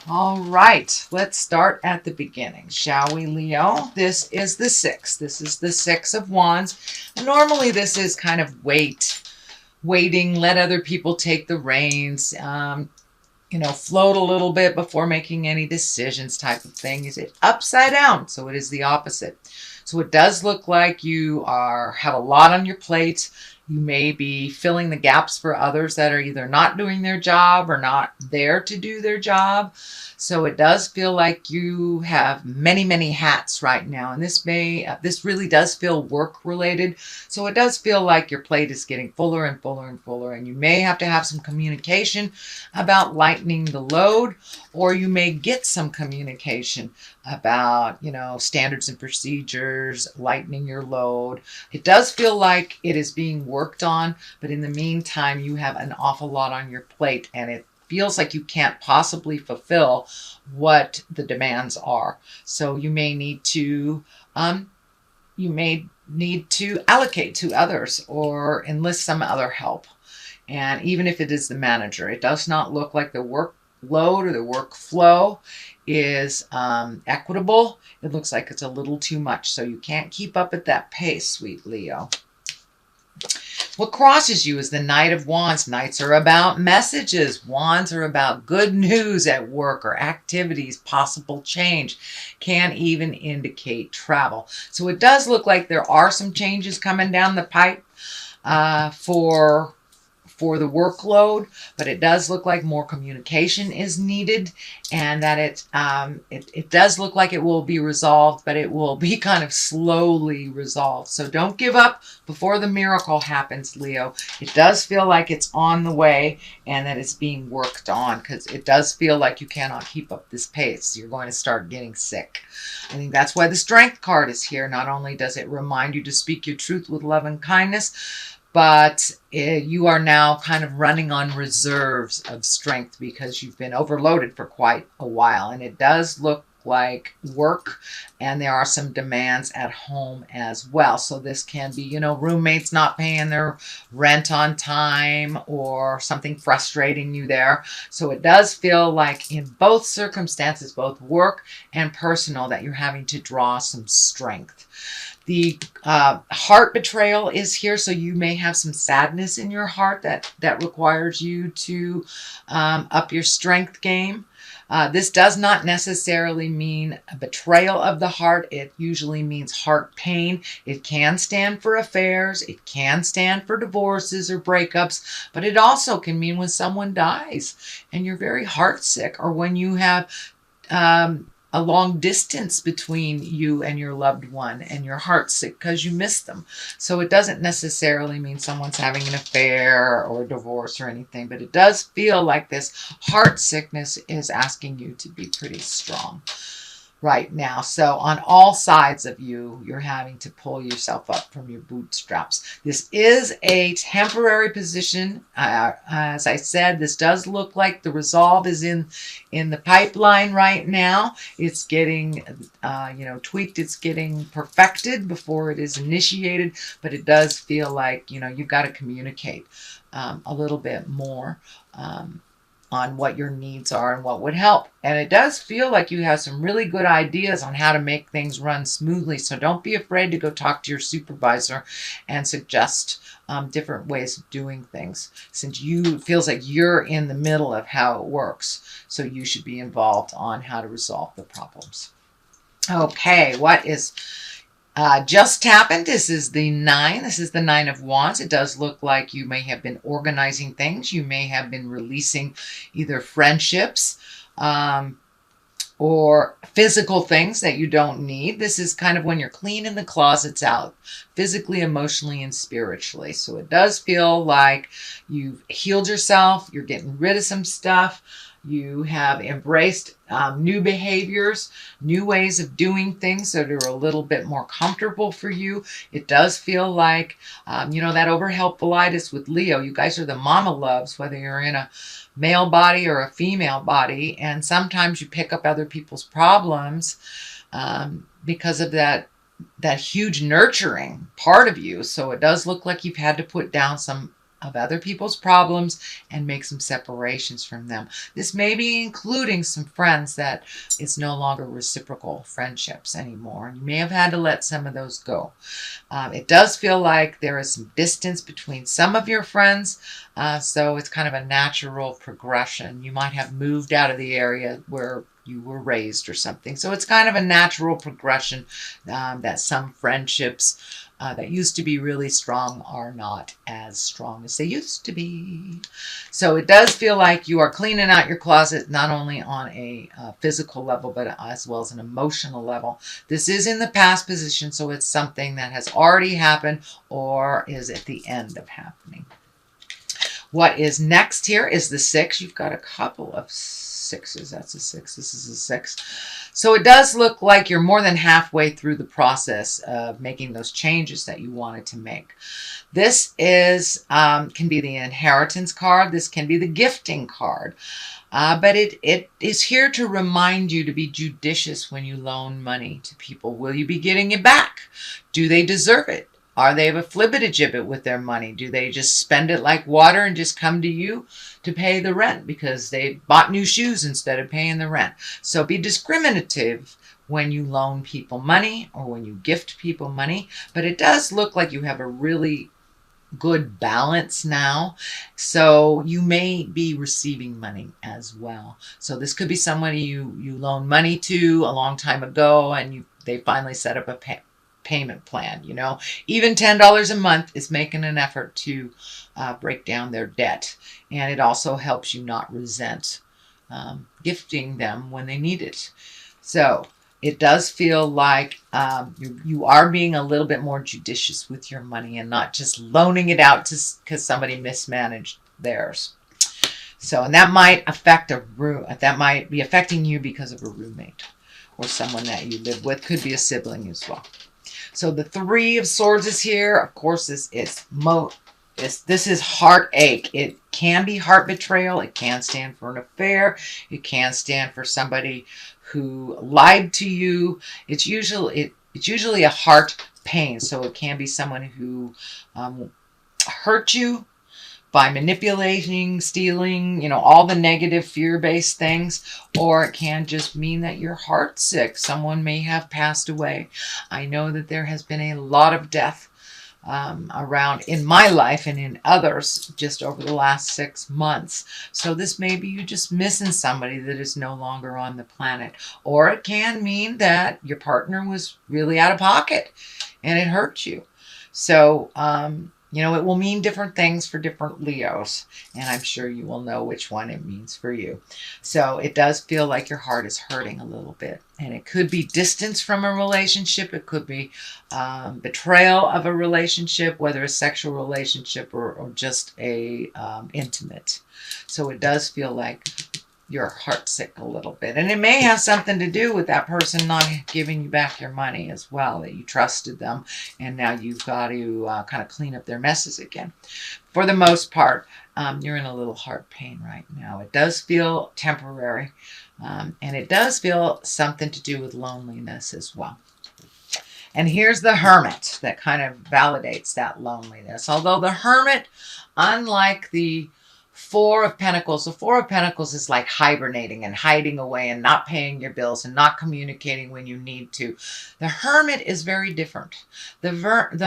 All right, let's start at the beginning, shall we, Leo? This is the six. This is the Six of Wands. Normally, this is kind of waiting, let other people take the reins, float a little bit before making any decisions type of thing. Is it upside down? So it is the opposite. So it does look like you have a lot on your plate. You may be filling the gaps for others that are either not doing their job or not there to do their job. So it does feel like you have many, many hats right now. And this really does feel work related. So it does feel like your plate is getting fuller and fuller and fuller. And you may have to have some communication about lightening the load, or you may get some communication about, standards and procedures, lightening your load. It does feel like it is being worked on, but in the meantime, you have an awful lot on your plate, and it feels like you can't possibly fulfill what the demands are. So you may need to allocate to others or enlist some other help. And even if it is the manager, it does not look like the workload or the workflow is equitable. It looks like it's a little too much. So you can't keep up at that pace, sweet Leo. What crosses you is the Knight of Wands. Knights are about messages. Wands are about good news at work or activities, possible change. Can even indicate travel. So it does look like there are some changes coming down the pipe for the workload, but it does look like more communication is needed, and that it does look like it will be resolved, but it will be kind of slowly resolved. So don't give up before the miracle happens, Leo. It does feel like it's on the way and that it's being worked on, because it does feel like you cannot keep up this pace. You're going to start getting sick. I think that's why the Strength card is here. Not only does it remind you to speak your truth with love and kindness, but you are now kind of running on reserves of strength because you've been overloaded for quite a while. And it does look like work, and there are some demands at home as well. So this can be, roommates not paying their rent on time or something frustrating you there. So it does feel like in both circumstances, both work and personal, that you're having to draw some strength. The heart betrayal is here, so you may have some sadness in your heart that requires you to up your strength game. This does not necessarily mean a betrayal of the heart. It usually means heart pain. It can stand for affairs. It can stand for divorces or breakups, but it also can mean when someone dies and you're very heartsick, or when you have a long distance between you and your loved one and your heart's sick because you miss them. So it doesn't necessarily mean someone's having an affair or a divorce or anything, but it does feel like this heart sickness is asking you to be pretty strong right now. So on all sides of you, you're having to pull yourself up from your bootstraps. This is a temporary position. As I said, this does look like the resolve is in the pipeline right now. It's getting, tweaked. It's getting perfected before it is initiated, but it does feel like, you've got to communicate a little bit more on what your needs are and what would help. And it does feel like you have some really good ideas on how to make things run smoothly. So don't be afraid to go talk to your supervisor and suggest different ways of doing things, since it feels like you're in the middle of how it works. So you should be involved on how to resolve the problems. Okay, what is just happened? This is the 9. This is the 9 of Wands. It does look like you may have been organizing things. You may have been releasing either friendships or physical things that you don't need. This is kind of when you're cleaning the closets out, physically, emotionally, and spiritually. So it does feel like you've healed yourself. You're getting rid of some stuff. You have embraced new behaviors, new ways of doing things that are a little bit more comfortable for you. It does feel like, that overhelpfulitis with Leo. You guys are the mama loves, whether you're in a male body or a female body. And sometimes you pick up other people's problems because of that huge nurturing part of you. So it does look like you've had to put down some of other people's problems and make some separations from them. This may be including some friends that it's no longer reciprocal friendships anymore. You may have had to let some of those go. It does feel like there is some distance between some of your friends, so it's kind of a natural progression. You might have moved out of the area where you were raised or something. So it's kind of a natural progression that some friendships that used to be really strong are not as strong as they used to be. So it does feel like you are cleaning out your closet, not only on a physical level, but as well as an emotional level. This is in the past position, so it's something that has already happened or is at the end of happening. What is next here is the 6. You've got a couple of 6s. That's a 6. This is a 6. So it does look like you're more than halfway through the process of making those changes that you wanted to make. This is can be the inheritance card. This can be the gifting card. But it is here to remind you to be judicious when you loan money to people. Will you be getting it back? Do they deserve it? Are they a flibbertigibbet with their money? Do they just spend it like water and just come to you to pay the rent because they bought new shoes instead of paying the rent? So be discriminative when you loan people money or when you gift people money. But it does look like you have a really good balance now. So you may be receiving money as well. So this could be somebody you loaned money to a long time ago and they finally set up a payment plan. Even $10 a month is making an effort to break down their debt, and it also helps you not resent gifting them when they need it. So it does feel like you are being a little bit more judicious with your money and not just loaning it out because somebody mismanaged theirs. So, and that might affect that might be affecting you because of a roommate or someone that you live with. Could be a sibling as well. So the 3 of Swords is here. Of course, this is heartache. It can be heart betrayal. It can stand for an affair. It can stand for somebody who lied to you. It's usually a heart pain. So it can be someone who hurt you by manipulating, stealing, all the negative fear-based things, or it can just mean that you're heartsick. Someone may have passed away. I know that there has been a lot of death around in my life and in others just over the last 6 months. So this may be you just missing somebody that is no longer on the planet. Or it can mean that your partner was really out of pocket and it hurt you. So, it will mean different things for different Leos, and I'm sure you will know which one it means for you. So it does feel like your heart is hurting a little bit, and it could be distance from a relationship. It could be betrayal of a relationship, whether a sexual relationship or just a intimate. So it does feel like you're heartsick a little bit. And it may have something to do with that person not giving you back your money as well, that you trusted them and now you've got to kind of clean up their messes again. For the most part, you're in a little heart pain right now. It does feel temporary, and it does feel something to do with loneliness as well. And here's the Hermit that kind of validates that loneliness. Although the Hermit, unlike the 4 of Pentacles. The 4 of Pentacles is like hibernating and hiding away and not paying your bills and not communicating when you need to. The Hermit is very different. The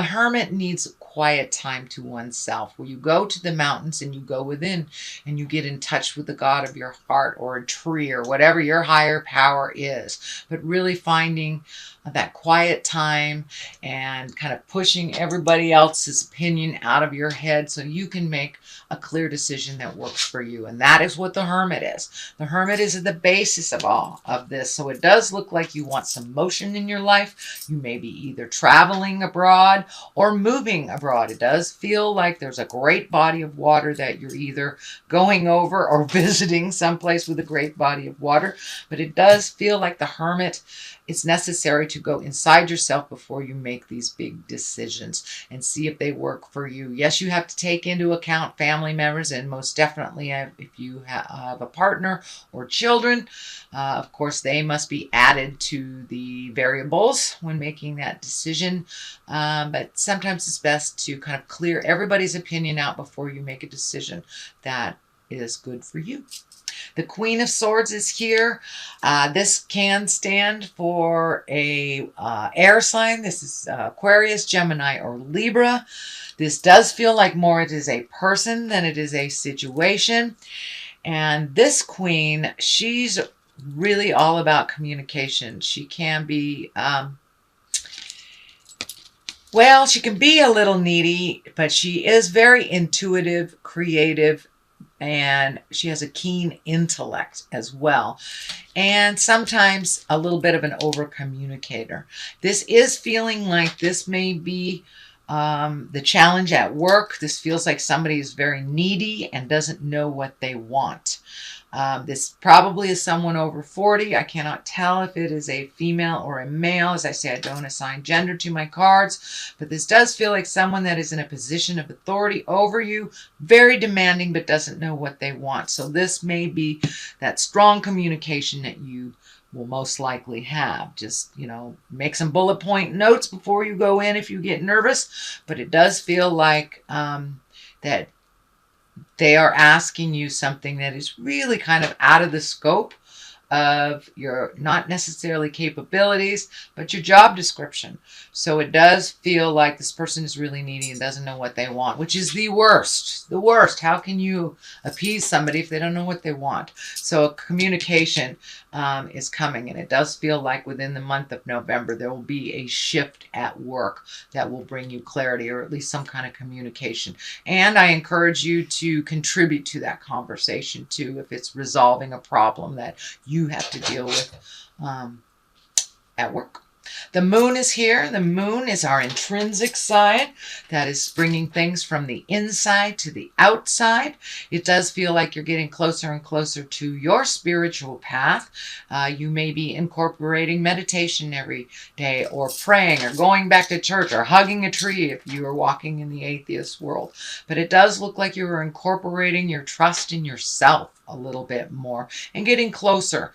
Hermit needs quiet time to oneself, where you go to the mountains and you go within and you get in touch with the God of your heart or a tree or whatever your higher power is. But really finding that quiet time and kind of pushing everybody else's opinion out of your head so you can make a clear decision that works for you. And that is what the Hermit is. The Hermit is at the basis of all of this. So it does look like you want some motion in your life. You may be either traveling abroad or moving abroad. It does feel like there's a great body of water that you're either going over or visiting someplace with a great body of water. But it does feel like the Hermit, it's necessary to go inside yourself before you make these big decisions and see if they work for you. Yes, you have to take into account family members, and most definitely if you have a partner or children, of course, they must be added to the variables when making that decision. But sometimes it's best to kind of clear everybody's opinion out before you make a decision that is good for you. The Queen of Swords is here. This can stand for a air sign. This is Aquarius, Gemini, or Libra. This does feel like more it is a person than it is a situation. And this Queen, she's really all about communication. She can be, well, she can be a little needy, but she is very intuitive, creative, and she has a keen intellect as well. And sometimes a little bit of an over communicator. This is feeling like this may be the challenge at work. This feels like somebody is very needy and doesn't know what they want. This probably is someone over 40. I cannot tell if it is a female or a male. As I say, I don't assign gender to my cards, but this does feel like someone that is in a position of authority over you, very demanding, but doesn't know what they want. So this may be that strong communication that you will most likely have. Just, make some bullet point notes before you go in if you get nervous, but it does feel like that they are asking you something that is really kind of out of the scope of your, not necessarily capabilities, but your job description. So it does feel like this person is really needy and doesn't know what they want, which is the worst. The worst. How can you appease somebody if they don't know what they want? So communication is coming, and it does feel like within the month of November there will be a shift at work that will bring you clarity, or at least some kind of communication. And I encourage you to contribute to that conversation too, if it's resolving a problem that you have to deal with at work. The moon is here. The moon is our intrinsic side that is bringing things from the inside to the outside. It does feel like you're getting closer and closer to your spiritual path. You may be incorporating meditation every day, or praying, or going back to church, or hugging a tree if you are walking in the atheist world. But it does look like you are incorporating your trust in yourself a little bit more and getting closer.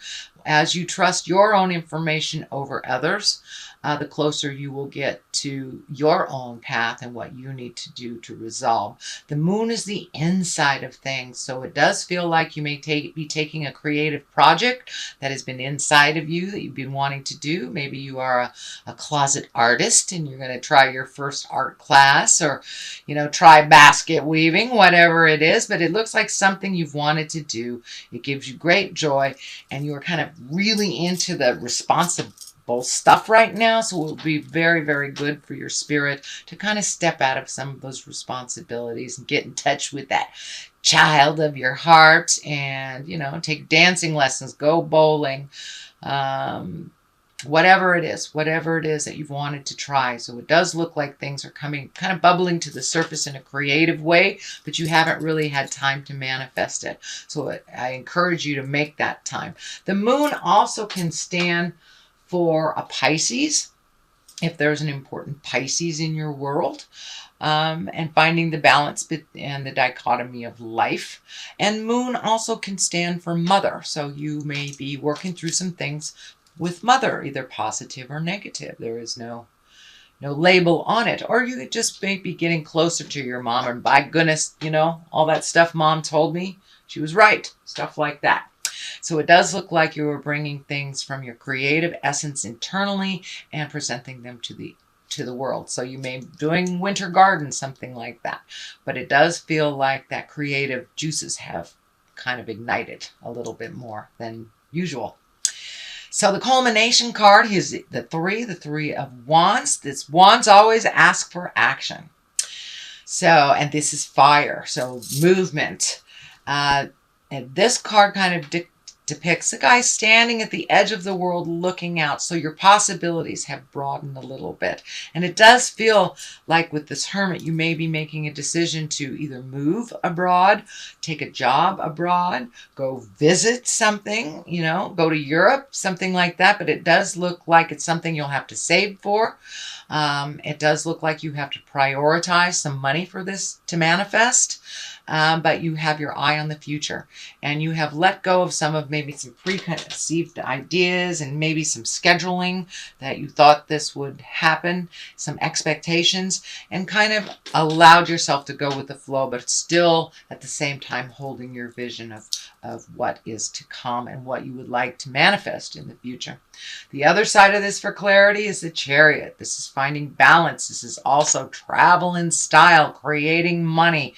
As you trust your own information over others, the closer you will get to your own path and what you need to do to resolve. The moon is the inside of things, so it does feel like you may be taking a creative project that has been inside of you that you've been wanting to do. Maybe you are a closet artist and you're going to try your first art class, or try basket weaving, whatever it is, but it looks like something you've wanted to do. It gives you great joy, and you're kind of really into the responsible stuff right now, so it will be very, very good for your spirit to kind of step out of some of those responsibilities and get in touch with that child of your heart, and take dancing lessons, go bowling, whatever it is that you've wanted to try. So it does look like things are coming, kind of bubbling to the surface in a creative way, but you haven't really had time to manifest it. So I encourage you to make that time. The moon also can stand for a Pisces, if there's an important Pisces in your world, and finding the balance and the dichotomy of life. And moon also can stand for mother, so you may be working through some things with mother, either positive or negative. There is no label on it. Or you could just may be getting closer to your mom, and by goodness, all that stuff mom told me, she was right, stuff like that. So it does look like you are bringing things from your creative essence internally and presenting them to the world. So you may be doing winter garden, something like that. But it does feel like that creative juices have kind of ignited a little bit more than usual. So the culmination card is the three of wands. This wands always ask for action. So, and this is fire, so movement. And this card kind of depicts a guy standing at the edge of the world looking out. So your possibilities have broadened a little bit. And it does feel like with this Hermit, you may be making a decision to either move abroad, take a job abroad, go visit something, go to Europe, something like that. But it does look like it's something you'll have to save for. It does look like you have to prioritize some money for this to manifest. But you have your eye on the future, and you have let go of maybe some preconceived ideas and maybe some scheduling that you thought this would happen, some expectations, and kind of allowed yourself to go with the flow, but still at the same time holding your vision of what is to come and what you would like to manifest in the future. The other side of this for clarity is the Chariot. This is finding balance. This is also travel in style, creating money,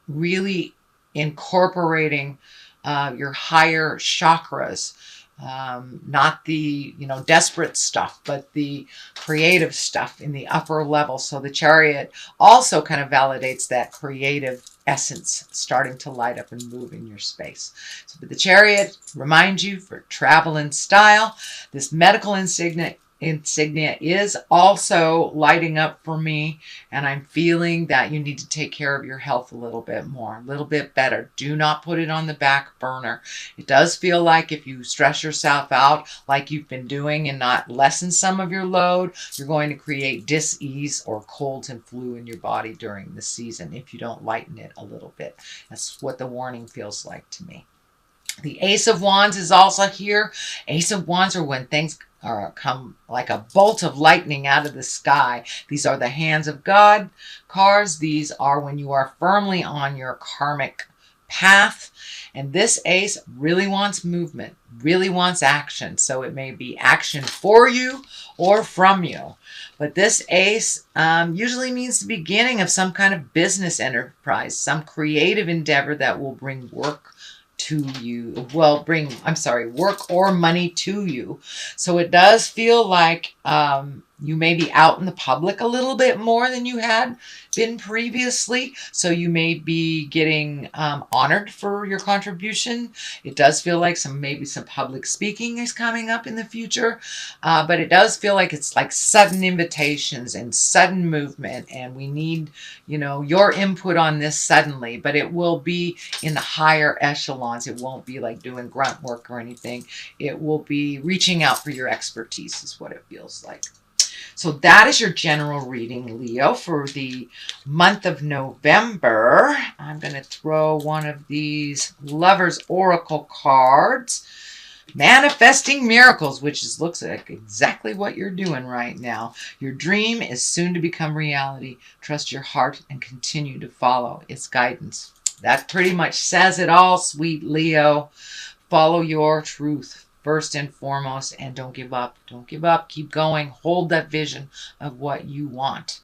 really incorporating your higher chakras, not the desperate stuff, but the creative stuff in the upper level. So the Chariot also kind of validates that creative essence starting to light up and move in your space. So but the Chariot reminds you for travel in style. This medical insignia is also lighting up for me, and I'm feeling that you need to take care of your health a little bit more, a little bit better. Do not put it on the back burner. It does feel like if you stress yourself out like you've been doing and not lessen some of your load, you're going to create dis-ease or colds and flu in your body during the season if you don't lighten it a little bit. That's what the warning feels like to me. The Ace of Wands is also here. Ace of Wands are when things come like a bolt of lightning out of the sky. These are the hands of God cards. These are when you are firmly on your karmic path. And this ace really wants movement, really wants action. So it may be action for you or from you. But this ace usually means the beginning of some kind of business enterprise, some creative endeavor that will bring work to you, work or money to you. So it does feel like you may be out in the public a little bit more than you had been previously. So you may be getting honored for your contribution. It does feel like maybe some public speaking is coming up in the future. But it does feel like it's like sudden invitations and sudden movement. And we need, your input on this suddenly, but it will be in the higher echelons. It won't be like doing grunt work or anything. It will be reaching out for your expertise is what it feels like. So that is your general reading, Leo, for the month of November. I'm going to throw one of these Lover's Oracle cards. Manifesting miracles, which looks like exactly what you're doing right now. Your dream is soon to become reality. Trust your heart and continue to follow its guidance. That pretty much says it all, sweet Leo. Follow your truth first and foremost, and don't give up. Don't give up. Keep going. Hold that vision of what you want.